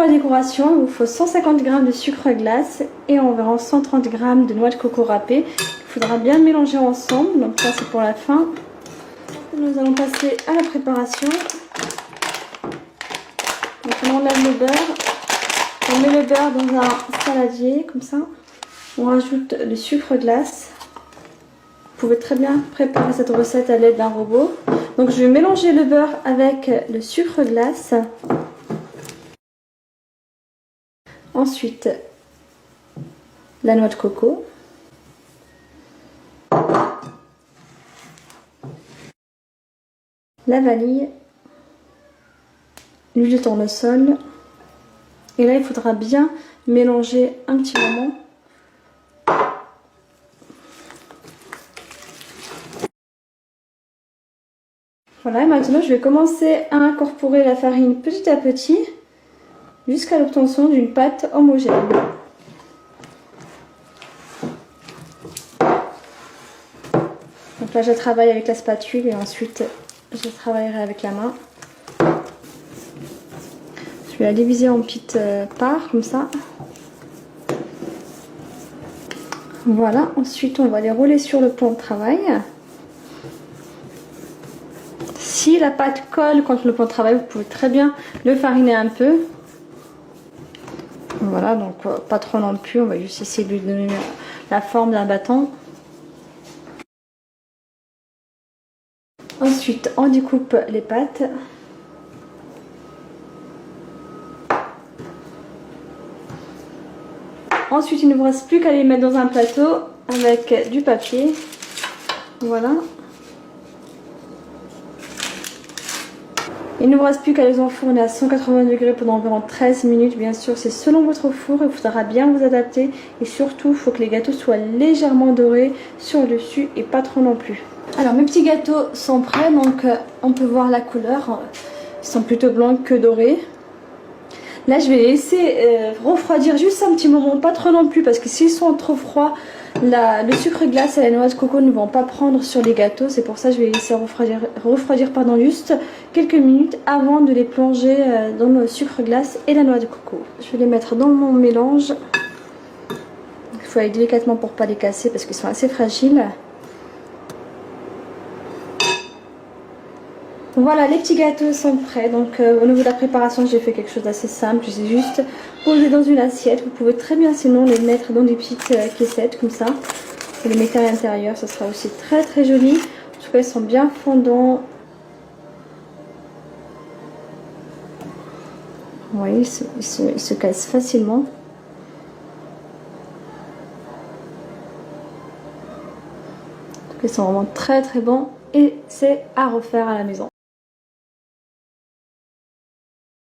pour la décoration, il vous faut 150 g de sucre glace et environ 130 g de noix de coco râpée. Il faudra bien mélanger ensemble, donc ça c'est pour la fin. Nous allons passer à la préparation. Donc on enlève le beurre, on met le beurre dans un saladier comme ça. On rajoute le sucre glace. Vous pouvez très bien préparer cette recette à l'aide d'un robot. Donc je vais mélanger le beurre avec le sucre glace. Ensuite, la noix de coco. La vanille. L'huile de tournesol. Et là, il faudra bien mélanger un petit moment. Voilà, et maintenant je vais commencer à incorporer la farine petit à petit jusqu'à l'obtention d'une pâte homogène. Donc là je travaille avec la spatule et ensuite je travaillerai avec la main. Je vais la diviser en petites parts comme ça. Voilà, ensuite on va les rouler sur le plan de travail. Si la pâte colle contre le plan de travail, vous pouvez très bien le fariner un peu. Voilà, donc pas trop non plus, on va juste essayer de lui donner la forme d'un bâton. Ensuite, on découpe les pâtes. Ensuite, il ne vous reste plus qu'à les mettre dans un plateau avec du papier. Voilà. Il ne vous reste plus qu'à les enfourner à 180 degrés pendant environ 13 minutes. Bien sûr, c'est selon votre four. Il faudra bien vous adapter. Et surtout, il faut que les gâteaux soient légèrement dorés sur le dessus et pas trop non plus. Alors, mes petits gâteaux sont prêts. Donc, on peut voir la couleur. Ils sont plutôt blancs que dorés. Là, je vais les laisser refroidir juste un petit moment. Pas trop non plus parce que s'ils sont trop froids, le sucre glace et la noix de coco ne vont pas prendre sur les gâteaux. C'est pour ça que je vais les laisser refroidir juste quelques minutes avant de les plonger dans le sucre glace et la noix de coco. Je vais les mettre dans mon mélange. Il faut aller délicatement pour ne pas les casser parce qu'ils sont assez fragiles. Voilà, les petits gâteaux sont prêts. Donc au niveau de la préparation, j'ai fait quelque chose d'assez simple. Je les ai juste posés dans une assiette. Vous pouvez très bien sinon les mettre dans des petites caissettes comme ça. Vous les mettez à l'intérieur, ça sera aussi très très joli. En tout cas, ils sont bien fondants. Vous voyez, ils se cassent facilement. Ils sont vraiment très très bons et c'est à refaire à la maison.